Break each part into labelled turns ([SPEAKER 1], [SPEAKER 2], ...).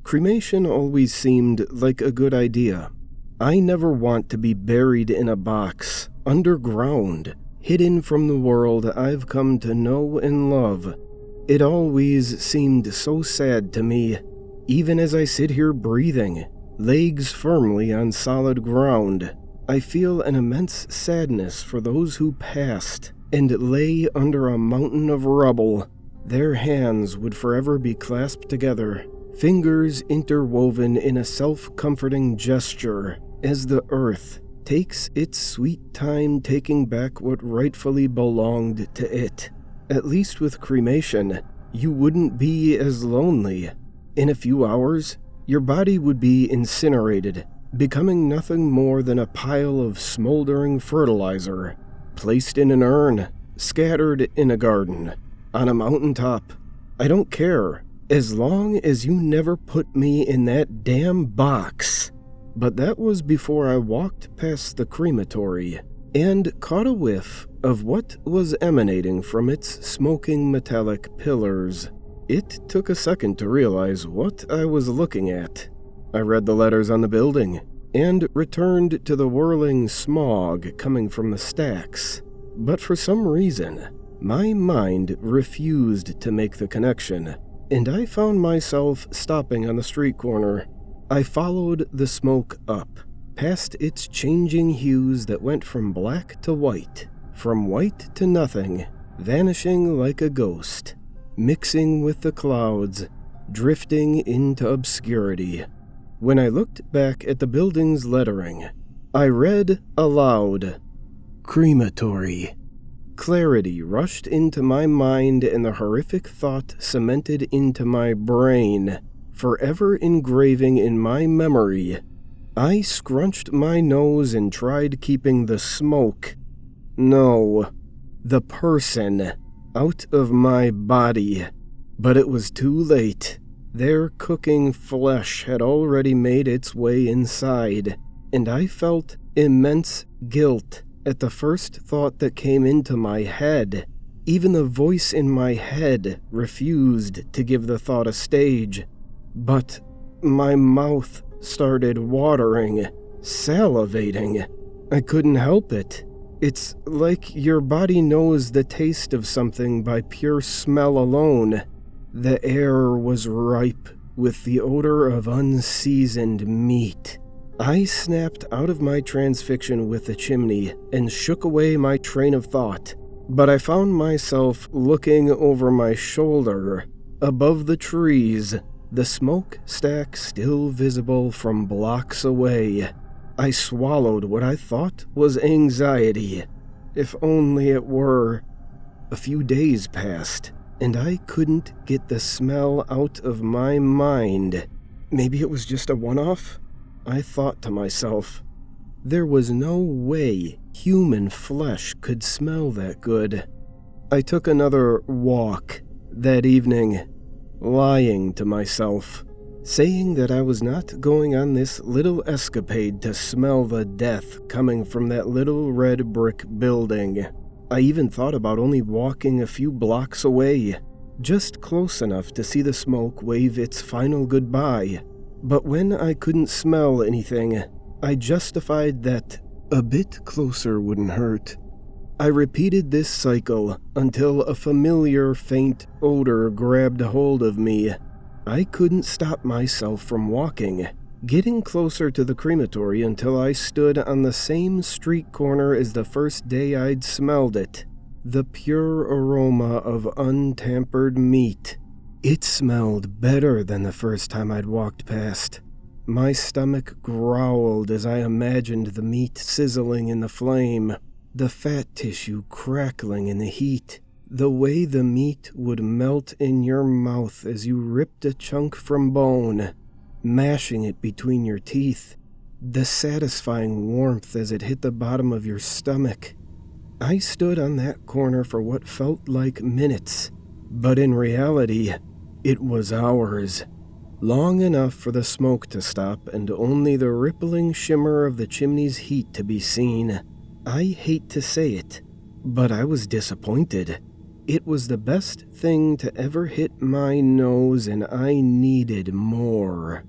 [SPEAKER 1] Cremation always seemed like a good idea. I never want to be buried in a box, underground, hidden from the world I've come to know and love. It always seemed so sad to me, even as I sit here breathing, legs firmly on solid ground. I feel an immense sadness for those who passed and lay under a mountain of rubble. Their hands would forever be clasped together, fingers interwoven in a self-comforting gesture, as the earth takes its sweet time taking back what rightfully belonged to it. At least with cremation, you wouldn't be as lonely. In a few hours, your body would be incinerated, becoming nothing more than a pile of smoldering fertilizer, placed in an urn, scattered in a garden, on a mountaintop. I don't care, as long as you never put me in that damn box. But that was before I walked past the crematory and caught a whiff of what was emanating from its smoking metallic pillars. It took a second to realize what I was looking at. I read the letters on the building and returned to the whirling smog coming from the stacks. But for some reason, my mind refused to make the connection, and I found myself stopping on the street corner. I followed the smoke up, past its changing hues that went from black to white, from white to nothing, vanishing like a ghost, mixing with the clouds, drifting into obscurity. When I looked back at the building's lettering, I read aloud, "Crematory." Clarity rushed into my mind and the horrific thought cemented into my brain, forever engraving in my memory. I scrunched my nose and tried keeping the smoke, no, the person, out of my body. But it was too late. Their cooking flesh had already made its way inside, and I felt immense guilt at the first thought that came into my head. Even the voice in my head refused to give the thought a stage. But my mouth started watering, salivating. I couldn't help it. It's like your body knows the taste of something by pure smell alone. The air was ripe with the odor of unseasoned meat. I snapped out of my transfixion with the chimney and shook away my train of thought, but I found myself looking over my shoulder, above the trees, the smokestack still visible from blocks away. I swallowed what I thought was anxiety. If only it were. A few days passed, and I couldn't get the smell out of my mind. Maybe it was just a one-off? I thought to myself. There was no way human flesh could smell that good. I took another walk that evening, lying to myself, saying that I was not going on this little escapade to smell the death coming from that little red brick building. I even thought about only walking a few blocks away, just close enough to see the smoke wave its final goodbye. But when I couldn't smell anything, I justified that a bit closer wouldn't hurt. I repeated this cycle until a familiar faint odor grabbed hold of me. I couldn't stop myself from walking, getting closer to the crematory until I stood on the same street corner as the first day I'd smelled it. The pure aroma of untampered meat. It smelled better than the first time I'd walked past. My stomach growled as I imagined the meat sizzling in the flame, the fat tissue crackling in the heat, the way the meat would melt in your mouth as you ripped a chunk from bone, mashing it between your teeth, the satisfying warmth as it hit the bottom of your stomach. I stood on that corner for what felt like minutes, but in reality, it was hours. Long enough for the smoke to stop and only the rippling shimmer of the chimney's heat to be seen. I hate to say it, but I was disappointed. It was the best thing to ever hit my nose, and I needed more.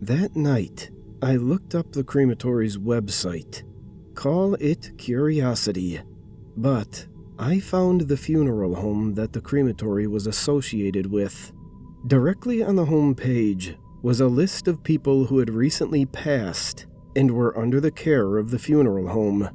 [SPEAKER 1] That night, I looked up the crematory's website. Call it curiosity. But I found the funeral home that the crematory was associated with. Directly on the home page was a list of people who had recently passed and were under the care of the funeral home.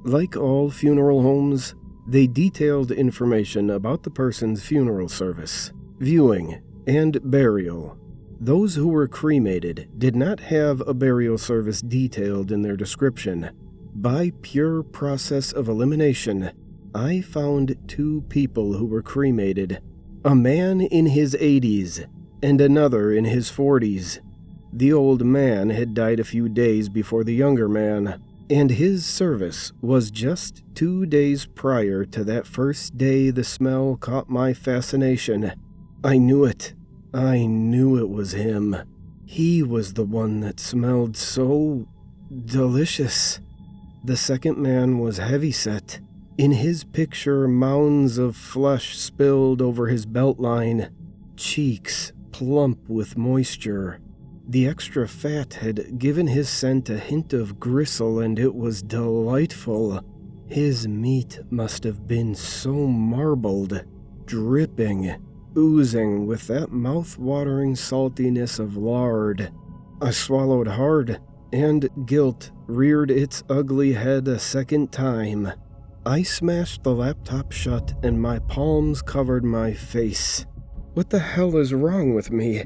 [SPEAKER 1] Like all funeral homes, they detailed information about the person's funeral service, viewing, and burial. Those who were cremated did not have a burial service detailed in their description. By pure process of elimination, I found 2 people who were cremated, a man in his 80s and another in his 40s. The old man had died a few days before the younger man, and his service was just 2 days prior to that first day the smell caught my fascination. I knew it. I knew it was him. He was the one that smelled so delicious. The second man was heavyset. In his picture, mounds of flesh spilled over his belt line, cheeks plump with moisture. The extra fat had given his scent a hint of gristle, and it was delightful. His meat must have been so marbled, dripping, oozing with that mouth-watering saltiness of lard. I swallowed hard, and guilt reared its ugly head a second time. I smashed the laptop shut, and my palms covered my face. What the hell is wrong with me?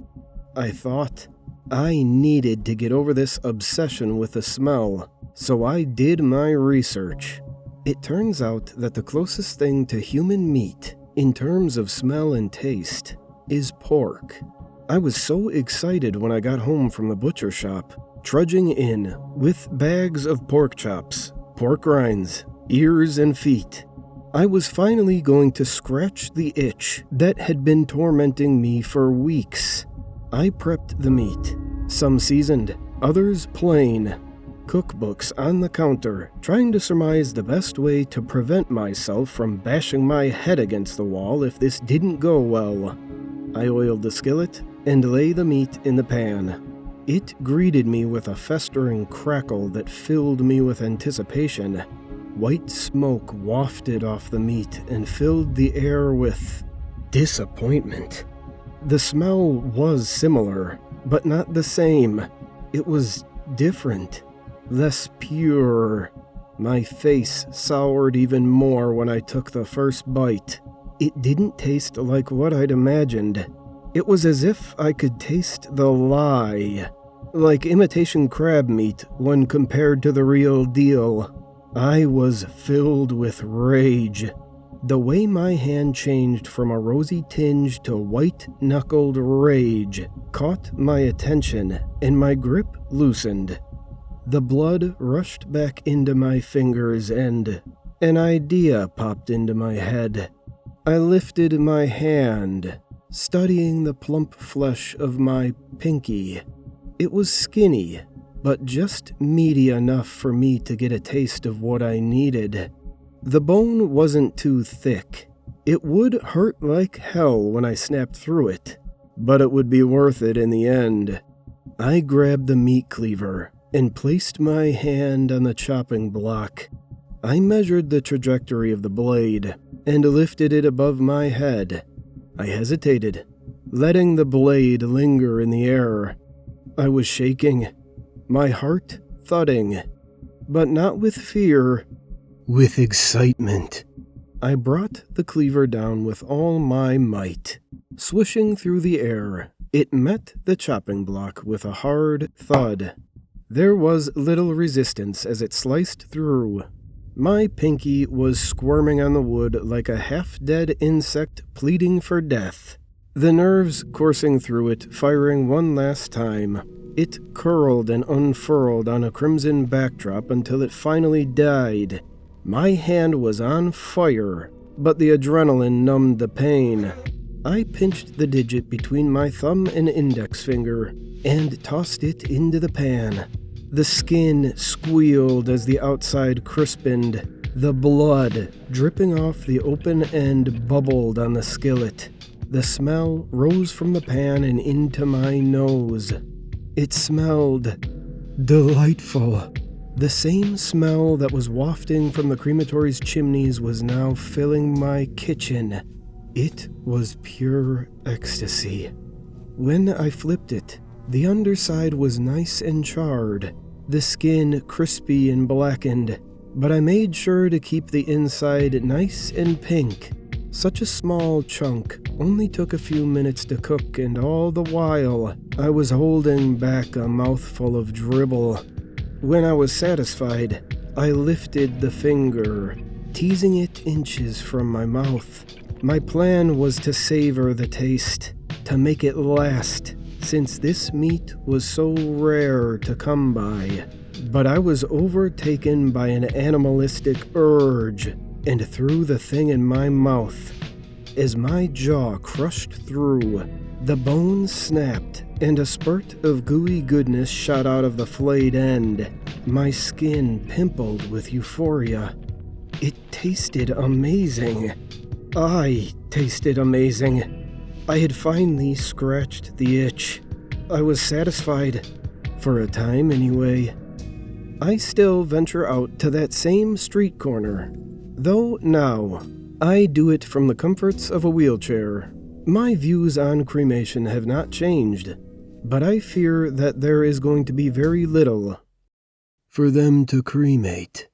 [SPEAKER 1] I thought. I needed to get over this obsession with the smell, so I did my research. It turns out that the closest thing to human meat, in terms of smell and taste, is pork. I was so excited when I got home from the butcher shop, trudging in with bags of pork chops, pork rinds, ears and feet. I was finally going to scratch the itch that had been tormenting me for weeks. I prepped the meat, some seasoned, others plain. Cookbooks on the counter, trying to surmise the best way to prevent myself from bashing my head against the wall if this didn't go well. I oiled the skillet and lay the meat in the pan. It greeted me with a festering crackle that filled me with anticipation. White smoke wafted off the meat and filled the air with disappointment. The smell was similar, but not the same. It was different, less pure. My face soured even more when I took the first bite. It didn't taste like what I'd imagined. It was as if I could taste the lie, like imitation crab meat when compared to the real deal. I was filled with rage. The way my hand changed from a rosy tinge to white-knuckled rage caught my attention, and my grip loosened. The blood rushed back into my fingers, and an idea popped into my head. I lifted my hand, studying the plump flesh of my pinky. It was skinny, but just meaty enough for me to get a taste of what I needed. The bone wasn't too thick. It would hurt like hell when I snapped through it, but it would be worth it in the end. I grabbed the meat cleaver and placed my hand on the chopping block. I measured the trajectory of the blade and lifted it above my head. I hesitated, letting the blade linger in the air. I was shaking, my heart thudding, but not with fear, with excitement. I brought the cleaver down with all my might. Swishing through the air, it met the chopping block with a hard thud. There was little resistance as it sliced through. My pinky was squirming on the wood like a half-dead insect pleading for death. The nerves coursing through it, firing one last time. It curled and unfurled on a crimson backdrop until it finally died. My hand was on fire, but the adrenaline numbed the pain. I pinched the digit between my thumb and index finger and tossed it into the pan. The skin squealed as the outside crispened, The blood dripping off the open end bubbled on the skillet. The smell rose from the pan and into my nose. It smelled delightful. The same smell that was wafting from the crematory's chimneys was now filling my kitchen. It was pure ecstasy. When I flipped it, the underside was nice and charred, the skin crispy and blackened, but I made sure to keep the inside nice and pink. Such a small chunk only took a few minutes to cook, and all the while I was holding back a mouthful of dribble. When I was satisfied, I lifted the finger, teasing it inches from my mouth. My plan was to savor the taste, to make it last, since this meat was so rare to come by. But I was overtaken by an animalistic urge and threw the thing in my mouth. As my jaw crushed through, the bones snapped and a spurt of gooey goodness shot out of the flayed end. My skin pimpled with euphoria. It tasted amazing. I tasted amazing. I had finally scratched the itch. I was satisfied, for a time anyway. I still venture out to that same street corner, though now I do it from the comforts of a wheelchair. My views on cremation have not changed, but I fear that there is going to be very little for them to cremate.